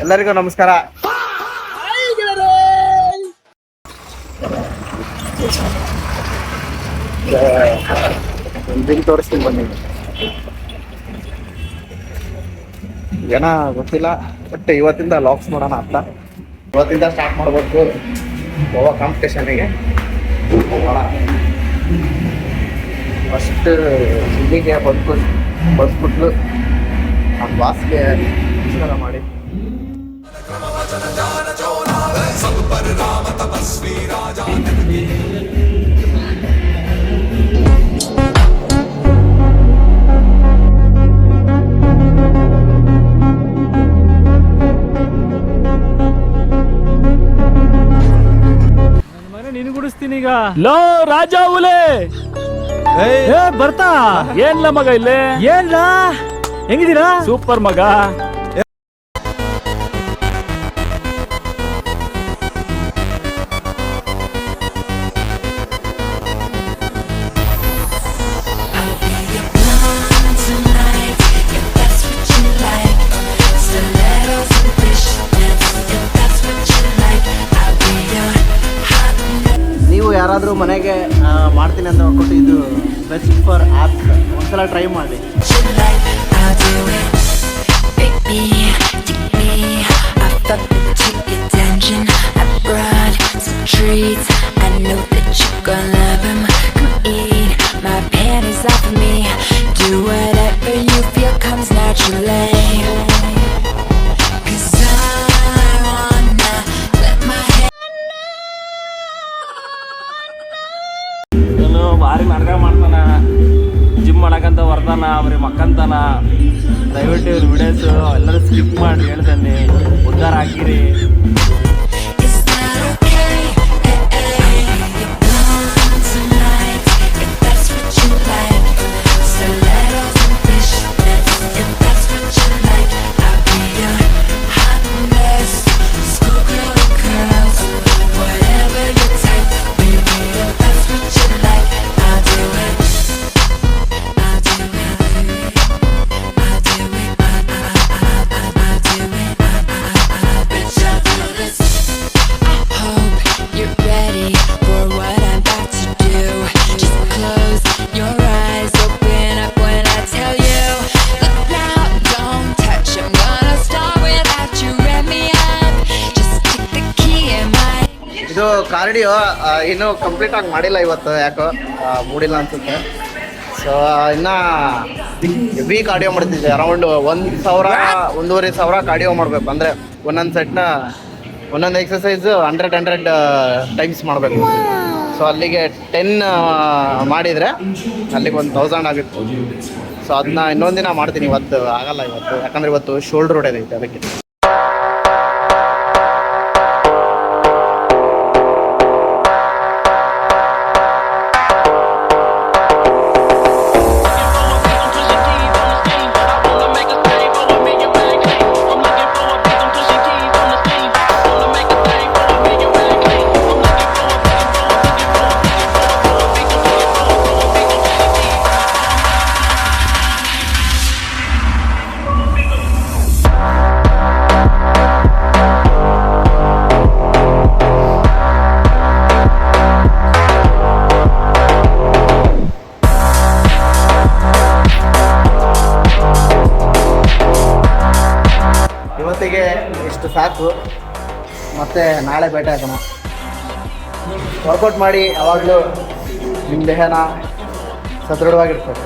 ಎಲ್ಲರಿಗೂ ನಮಸ್ಕಾರ. ಜಿಮ್ ತೋರಿಸ್ತೀನಿ ಬನ್ನಿ. ಏನ ಗೊತ್ತಿಲ್ಲ, ಬಟ್ ಇವತ್ತಿಂದ ಲಾಕ್ಸ್ ಮಾಡೋಣ ಅಂತ. ಇವತ್ತಿಂದ ಸ್ಟಾರ್ಟ್ ಮಾಡಬೇಕು ಗೋವಾ ಕಾಂಪಿಟೇಷನ್ಗೆ. ಫಸ್ಟ್ ಜಿಮ್ಮಿಗೆ ಬಂದ್ಬಿಟ್ಲು ನಮ್ಮ ಬಾಸ್ಗೆ ನಮಸ್ಕಾರ ಮಾಡಿ. ನೀನು ಗುಡಿಸ್ತೀನಿ ಈಗ. ಲೋ ರಾಜ ಹುಲೆ ಬರ್ತಾ ಏನ್ಲ ಮಗ ಇಲ್ಲೇ? ಏನ್ಲ ಹೆಂಗಿದ್ದೀರಾ? ಸೂಪರ್ ಮಗ. ಯಾರಾದರೂ ಮನೆಗೆ ಮಾಡ್ತೀನಿ ಅಂತ ಕೊಟ್ಟು ಇದು ಬೆಸ್ಟ್ ಫಾರ್ ಆ್ಯಪ್ಸ್, ಒಂದ್ಸಲ ಟ್ರೈ ಮಾಡಿ. ಭಾರಿ ನಾಟಕ ಮಾಡ್ತಾನ, ಜಿಮ್ ಮಾಡಕಂತ ಬರ್ತಾನ, ಅವ್ರಿ ಮಕ್ಕಂತಾನ. ದಯವಿಟ್ಟು ಇವ್ರ ವಿಡಿಯೋಸ್ ಎಲ್ಲರೂ ಸ್ಕಿಪ್ ಮಾಡಿ ಹೇಳ್ತಾನೆ, ಉದ್ಧಾರ ಹಾಕಿರಿ. ಇದು ಕಾರ್ಡಿಯೋ ಇನ್ನೂ ಕಂಪ್ಲೀಟ್ ಆಗಿ ಮಾಡಿಲ್ಲ ಇವತ್ತು, ಯಾಕೋ ಮೂಡಿಲ್ಲ ಅನ್ಸುತ್ತೆ. ಸೊ ಇನ್ನು ಹೆವಿ ಕಾರ್ಡಿಯೋ ಮಾಡ್ತಿದ್ದೆ. ಅರೌಂಡ್ 1,000-1,500 ಕಾರ್ಡಿಯೋ ಮಾಡಬೇಕು. ಅಂದರೆ ಒಂದೊಂದು ಸೆಟ್ನ ಒಂದೊಂದು ಎಕ್ಸಸೈಸು 100 ಟೈಮ್ಸ್ ಮಾಡಬೇಕು. ಸೊ ಅಲ್ಲಿಗೆ 10 ಮಾಡಿದರೆ ಅಲ್ಲಿಗೆ 1,000 ಆಗುತ್ತೆ. ಸೊ ಅದನ್ನ ಇನ್ನೊಂದು ದಿನ ಮಾಡ್ತೀನಿ, ಇವತ್ತು ಆಗಲ್ಲ. ಯಾಕಂದರೆ ಇವತ್ತು ಶೋಲ್ಡ್ರ್ ಹೊಡೆದೈತೆ, ಅದಕ್ಕೆ. ಇವತ್ತಿಗೆ ಇಷ್ಟು ಸಾಕು, ಮತ್ತು ನಾಳೆ ಭೇಟಿ ಆಗೋಣ. ವರ್ಕೌಟ್ ಮಾಡಿ ಯಾವಾಗಲೂ ನಿಮ್ಮ ದೇಹನ ಸದೃಢವಾಗಿರ್ತದೆ.